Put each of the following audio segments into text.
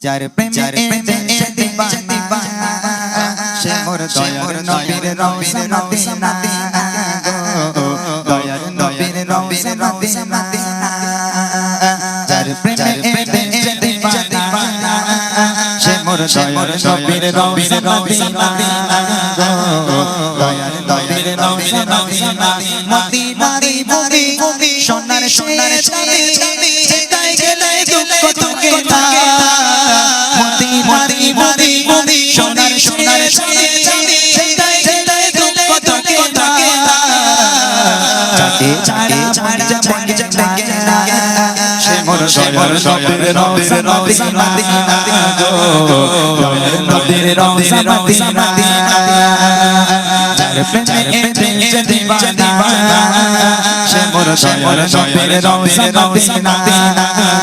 যার প্রেমে দিবানা সে মোর দয়ার নবীর রওজা মদিনা গো দয়ার নবীর রওজা মদিনা যার প্রেমে দিবানা সে মোর দয়ার নবীর রওজা মদিনা গো দয়ার নবীর রওজা মদিনা মদিনারি ভূমি সোনার সোনার চাঁদে যেটাই গেলে দুঃখ থাকে না মদিনারি ভূমি সোনার সোনার চাঁদে যেটাই গেলে দুঃখ থাকে না চাঁদে ছাড়া মন জাগে না সে মোর দয়ার নবীর রওজা মদিনা গো দয়ার নবীর রওজা মদিনা যার প্রেমে দিবানা সে মোর দয়ার নবীর রওজা মদিনা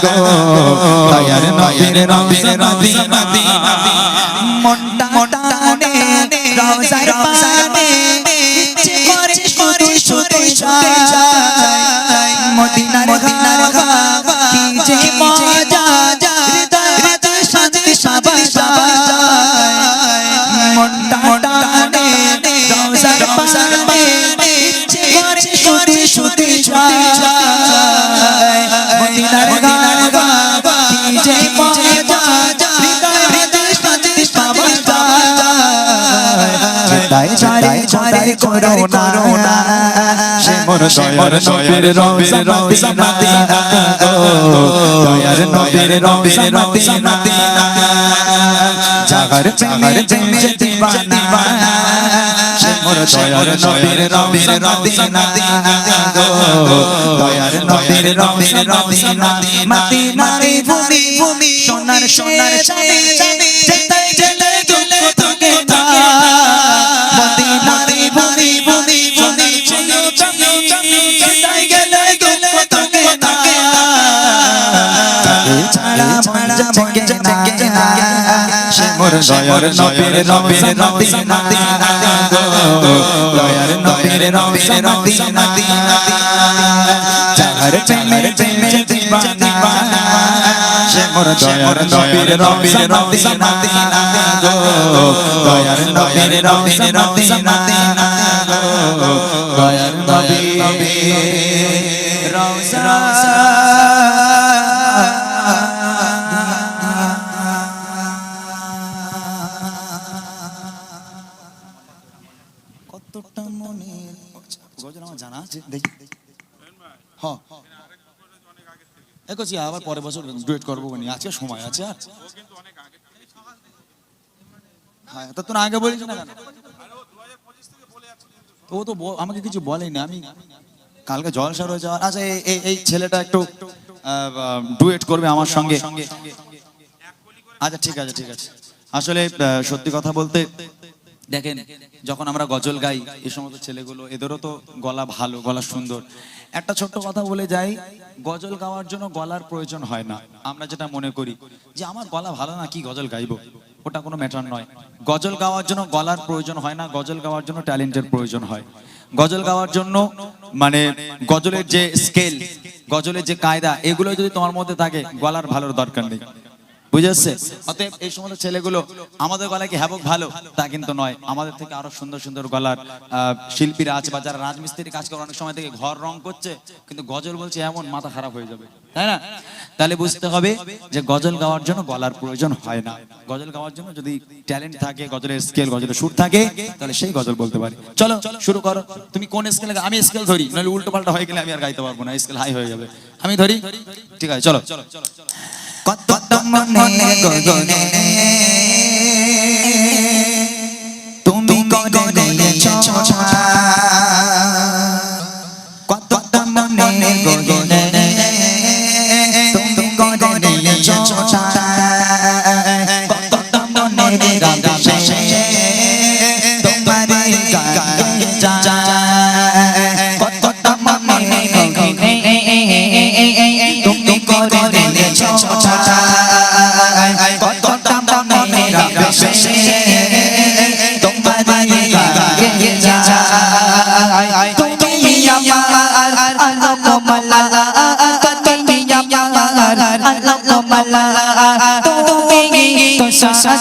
গো দয়ার নবীর রওজা মদিনা মনটা টানে রওজার পানে ইচ্ছে করে শুধু যায় মদিনার হাওয়া কি যে মজা হৃদয় শান্তি পায় মনটা টানে রওজার পানে ইচ্ছে করে শুধু যায় মদিনার হাওয়া কি যে মজা হৃদয় শান্তি পায় খোদাই করোনা সে মোর দয়ার নবীর রওজা মদিনা গো দয়ার নবীর রওজা মদিনা যার প্রেমে দিবানা সে মোর দয়ার নবীর রওজা মদিনা গো দয়ার নবীর রওজা মদিনা মদিনারি ভূমি সোনার সোনার চাঁদে যেটাই গেলে দুঃখ থাকে না মদিনারি ভূমি সোনার সোনার চাঁদে যেটাই গেলে দুঃখ থাকে না ছাড়া মন জাগে না সে মোর দয়ার নবীর রওজা মদিনা গো দয়ার নবীর রওজা মদিনা যার প্রেমে দিবানা সে মোর দয়ার নবীর রওজা মদিনা গো দয়ার নবীর রওজা মদিনা গো দয়ার নবীর রওজা কতটা মনের গজল আমার জানা আছে দেখি হ্যাঁ একছি আবার পরের বছর ডুয়েট করবো বনি আজকে সময় আছে আর হ্যাঁ তো তোর আগে বলিস না কেন ও তো আমাকে কিছু বলেনি আমি কালকে জলসা রয়েছে আচ্ছা এই ছেলেটা একটু ডুয়েট করবে আমার সঙ্গে আচ্ছা ঠিক আছে আসলে সত্যি কথা বলতে দেখেন যখন আমরা গজল গাই এই সমস্ত ছেলেগুলো এদেরও তো গলা ভালো গলা সুন্দর একটা ছোট্ট কথা বলে যাই গজল গাওয়ার জন্য গলার প্রয়োজন হয় না আমরা যেটা মনে করি যে আমার গলা ভালো না কি গজল গাইবো ওটা কোনো ম্যাটার নয় গজল গাওয়ার জন্য গলার প্রয়োজন হয় না গজল গাওয়ার জন্য ট্যালেন্টের প্রয়োজন হয় গজল গাওয়ার জন্য মানে গজলের যে স্কেল গজলের যে কায়দা এগুলো যদি তোমার মধ্যে থাকে গলার ভালোর দরকার নেই বুঝেছে অতএব এই সমস্ত ছেলেগুলো আমাদের গলায় কি হ্যাবক ভালো তা কিন্তু নয় আমাদের থেকে আরো সুন্দর সুন্দর গলার শিল্পীরা আছে বা যারা রাজমিস্ত্রি কাজ করে অনেক সময় থেকে ঘর রং করছে কিন্তু গজল বলছে এমন মাথা খারাপ হয়ে যাবে তাই না তাহলে বুঝতে হবে যে গজল গাওয়ার জন্য গলার প্রয়োজন হয় না গজল গাওয়ার জন্য যদি ট্যালেন্ট থাকে গজলের স্কেল গজলের সুর থাকে তাহলে সেই গজল বলতে পারি চলো শুরু করো তুমি কোন স্কেলে আমি স্কেল ধরি নাহলে উল্টো পাল্টা হয়ে গেলে আমি আর গাইতে পারবো না স্কেল হাই হয়ে যাবে আমি ধরি ঠিক আছে চলো কত মনে গগনে তুমি গগনেছ কত মনে গগনে তুমি গগনেছ কত মনে গগনে তোমার গানে যা কত মনে গগনে তুমি গগনেছ কতটা সাজা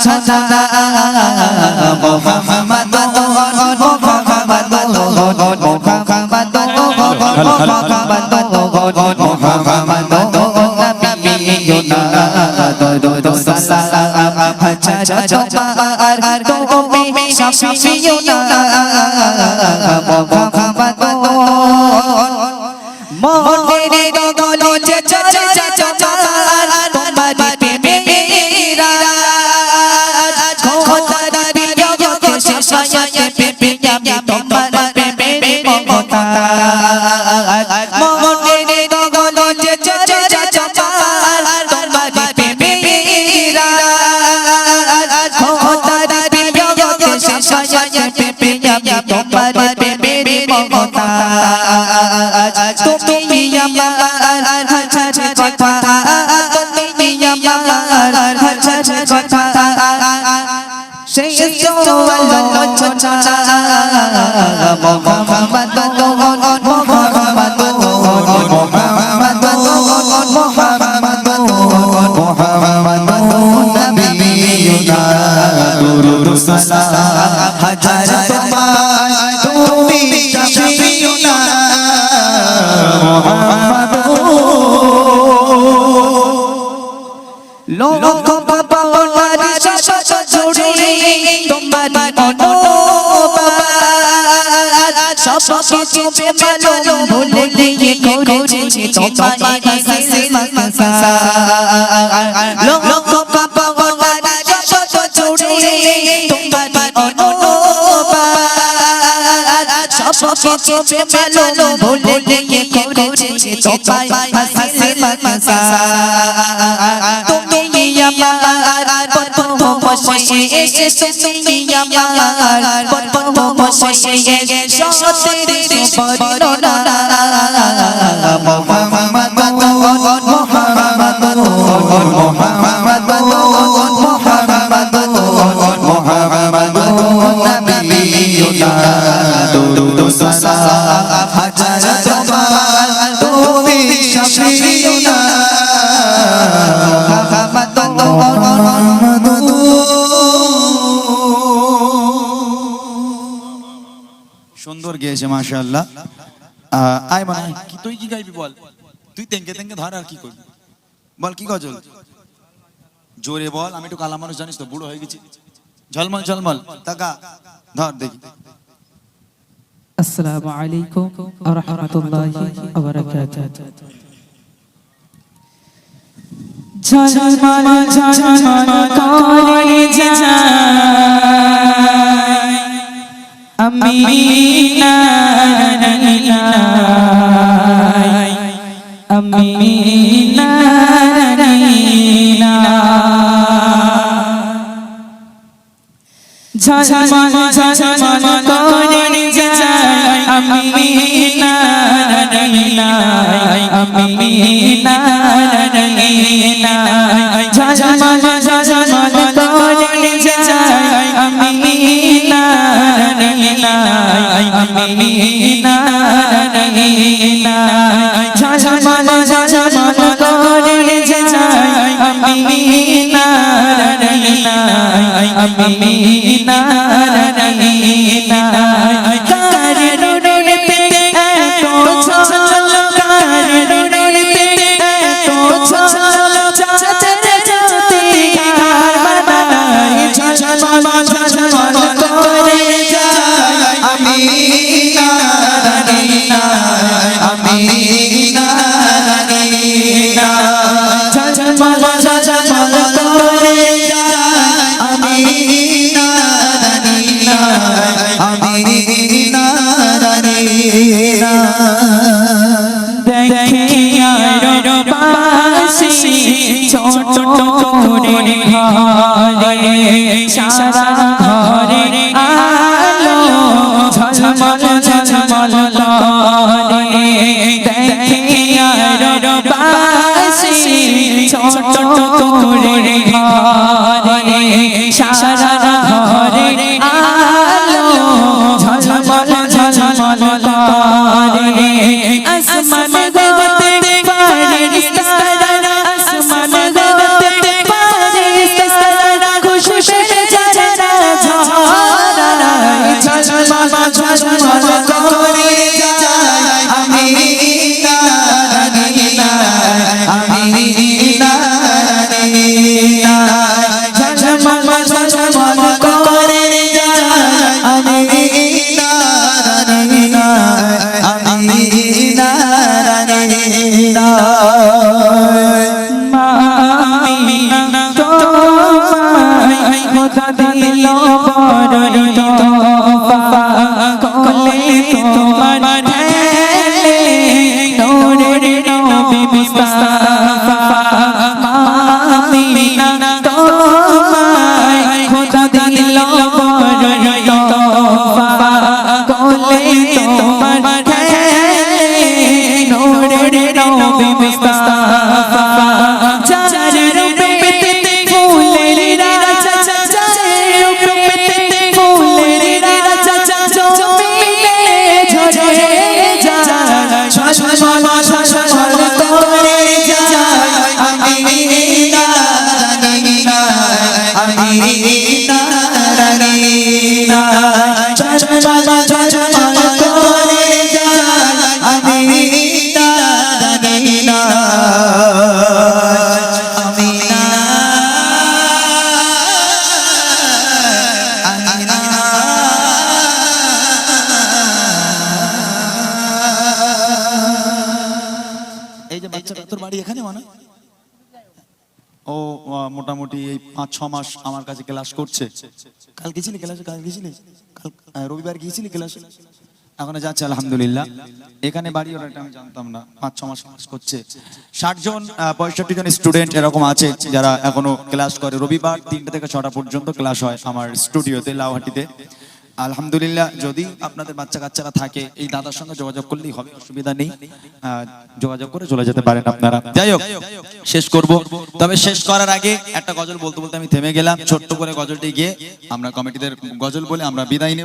মোহাম্মদ সুন্দর গেয়েছে মাশাআল্লাহ। আয় মানে কি তুই কি গাইবি বল, তুই তেঙ্গে তেঙ্গে ধর আর কি করবি বল, কি গজল জোরে বল। আমি একটু কালা মানুষ জানিস তো, বুড়ো হয়ে গেছি। ঝলমল ঝলমল টাকা ধর দেখি। আসসালামু আলাইকুম ওয়া রাহমাতুল্লাহি ওয়া বারাকাতুহু। ঝলমল ঝলমল করে যায় আমিনার নীলাই, আমিনার নীলাই। ঝলমল ঝলমল করে যায় আমিনার নীলাই, আমিনার নীলাই। ঝলমল ঝলমল করে যায় আমিনার নীলাই, আমিনার নীলাই। ঝলমল ঝলমল করে যায় আমিনার নীলাই, আমিনার নীলাই। কার নুরেতে এত ঝলকার, নুরেতে এত ঝলক, চাঁদের জ্যোতি ঘর বানায়। ঝলমল ঝলমল করে যায় আমিনার নীলাই, আমিনার নীলাই। ঝলমল ঝলমল করে যায় আমিনার নীলাই, আমিনার নীলাই। দেখিয়া রবাসী ছোট করে ঘরে, সারা ঘরে আলো ঝলমল ঝলমল করে। দেখিয়া রবাসী ছোট করে ঘরে, সারা ঘরে আলো ঝলমল ঝলমল করে। আসমান হতে ফারিস্তারা, আসমান হতে ফারিস্তারা আমিনা রানীনা ঝলমল করে যায় আমিনা রানীনা আমিনা আমিনা এই যে বাচ্চাটা তোর বাড়ি এখানে মানে ও মোটামুটি এই 5-6 মাস আমার কাছে ক্লাস করছে। কাল গেছিলি ক্লাসে? কাল গেছিলি? কাল রবিবার গিয়েছিলি ক্লাসে? এখন যাচ্ছে আলহামদুলিল্লাহ। এখানে বাড়ি ওরা এটা আমি জানতাম না। 5-6 মাস ক্লাস করছে। 60 জন 65 জন স্টুডেন্ট এরকম আছে যারা এখনো ক্লাস করে। রবিবার 3টা থেকে 6টা পর্যন্ত ক্লাস হয় আমার স্টুডিওতে লাউহাটিতে। আলহামদুলিল্লাহ, যদি আপনাদের বাচ্চা কাচ্চারা থাকে এই দাদার সঙ্গে যোগাযোগ করলেই হবে, অসুবিধা নেই। যোগাযোগ করে চলে যেতে পারেন আপনারা। যাই হোক, শেষ করব। তবে শেষ করার আগে একটা গজল বলতে বলতে আমি থেমে গেলাম। ছোট্ট করে গজলটি গিয়ে আমরা কমিটিদের গজল বলে আমরা বিদায় নেব।